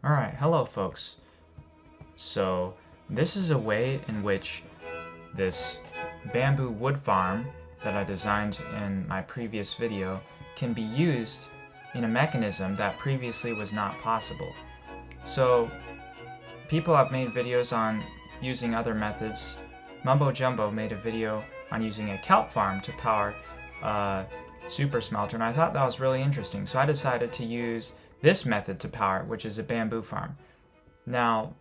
Alright, hello folks. So, this is a way in which this bamboo wood farm that I designed in my previous video can be used in a mechanism that previously was not possible. So, people have made videos on using other methods. Mumbo Jumbo made a video on using a kelp farm to power a super smelter, and I thought that was really interesting, so I decided to use this method to power it, which is a bamboo farm. Now,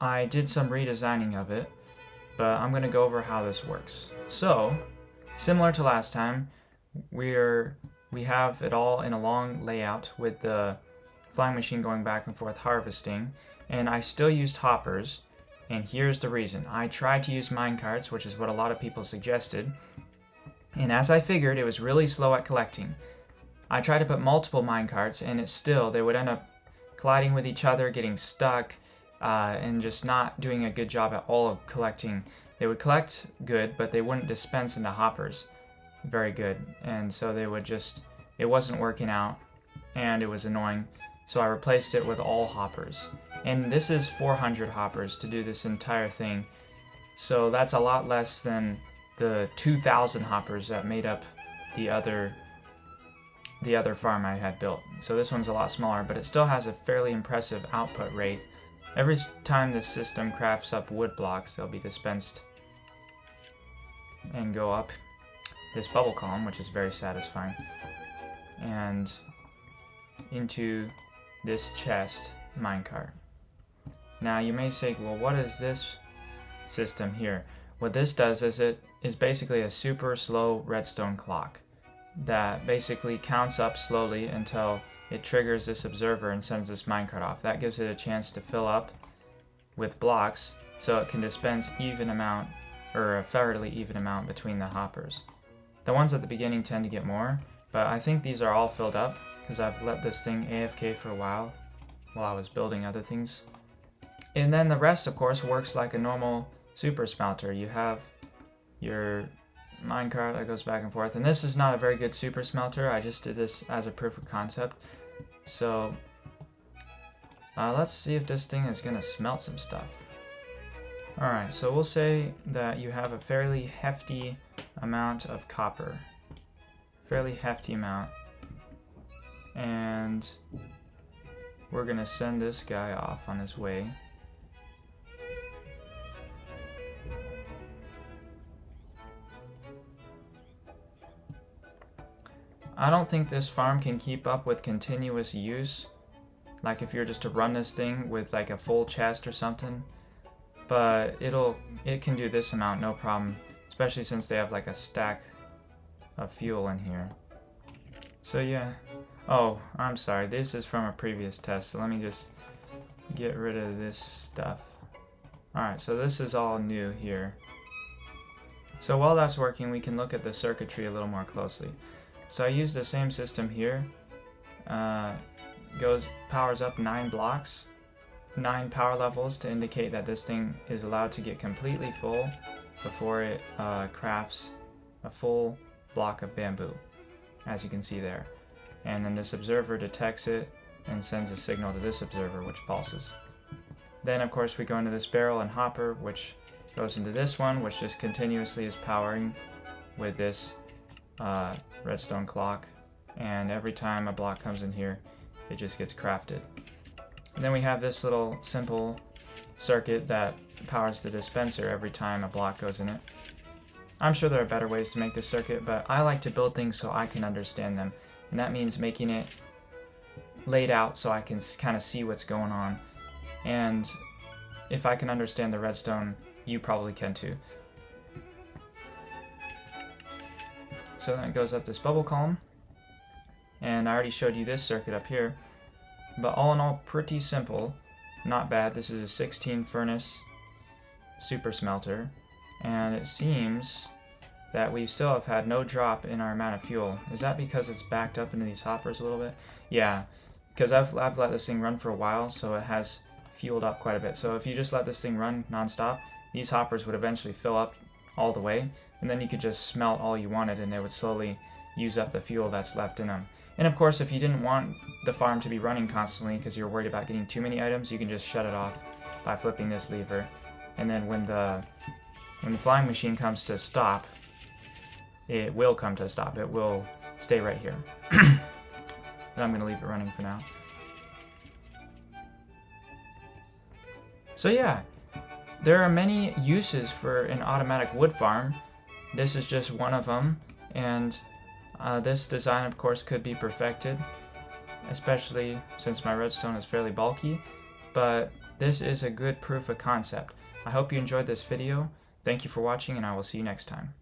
I did some redesigning of it, but I'm going to go over how this works. So, similar to last time, we have it all in a long layout with the flying machine going back and forth harvesting, and I still used hoppers, and here's the reason. I tried to use minecarts, which is what a lot of people suggested, and as I figured, it was really slow at collecting. I tried to put multiple minecarts, and they would end up colliding with each other, getting stuck, and just not doing a good job at all of collecting. They would collect good, but they wouldn't dispense into hoppers very good, and so it wasn't working out, and it was annoying. So I replaced it with all hoppers. And this is 400 hoppers to do this entire thing, so that's a lot less than the 2,000 hoppers that made up the other farm I had built. So this one's a lot smaller, but it still has a fairly impressive output rate. Every time this system crafts up wood blocks, they'll be dispensed and go up this bubble column, which is very satisfying, and into this chest minecart. Now you may say, well, what is this system here? What this does is it is basically a super slow redstone clock that basically counts up slowly until it triggers this observer and sends this minecart off. That gives it a chance to fill up with blocks so it can dispense a fairly even amount between the hoppers. The ones at the beginning tend to get more, but I think these are all filled up because I've let this thing AFK for a while I was building other things. And then the rest, of course, works like a normal super smelter. You have your minecart that goes back and forth, and this is not a very good super smelter. I just did this as a proof of concept. So let's see if this thing is gonna smelt some stuff. Alright, so we'll say that you have a fairly hefty amount of copper. Fairly hefty amount. And we're gonna send this guy off on his way. I don't think this farm can keep up with continuous use, like if you're just to run this thing with like a full chest or something, but it can do this amount no problem, especially since they have like a stack of fuel in here. So yeah. Oh, I'm sorry, this is from a previous test, so let me just get rid of this stuff. Alright, so this is all new here. So while that's working, we can look at the circuitry a little more closely. So I use the same system here. Powers up 9 blocks, 9 power levels to indicate that this thing is allowed to get completely full before it crafts a full block of bamboo, as you can see there. And then this observer detects it and sends a signal to this observer, which pulses. Then of course we go into this barrel and hopper, which goes into this one, which just continuously is powering with this redstone clock, and every time a block comes in here it just gets crafted. And then we have this little simple circuit that powers the dispenser every time a block goes in it. I'm sure there are better ways to make this circuit, but I like to build things so I can understand them, and that means making it laid out so I can kind of see what's going on. And if I can understand the redstone, you probably can too. So then it goes up this bubble column, and I already showed you this circuit up here, but all in all pretty simple, not bad. This is a 16 furnace super smelter, and it seems that we still have had no drop in our amount of fuel. Is that because it's backed up into these hoppers a little bit? Yeah, because I've let this thing run for a while, so it has fueled up quite a bit. So if you just let this thing run non-stop, these hoppers would eventually fill up all the way, and then you could just smelt all you wanted and they would slowly use up the fuel that's left in them. And of course, if you didn't want the farm to be running constantly because you're worried about getting too many items, you can just shut it off by flipping this lever. And then when the flying machine comes to stop, it will come to a stop. It will stay right here. And I'm going to leave it running for now. So yeah, there are many uses for an automatic wood farm. This is just one of them, and this design of course could be perfected, especially since my redstone is fairly bulky, but this is a good proof of concept. I hope you enjoyed this video. Thank you for watching, and I will see you next time.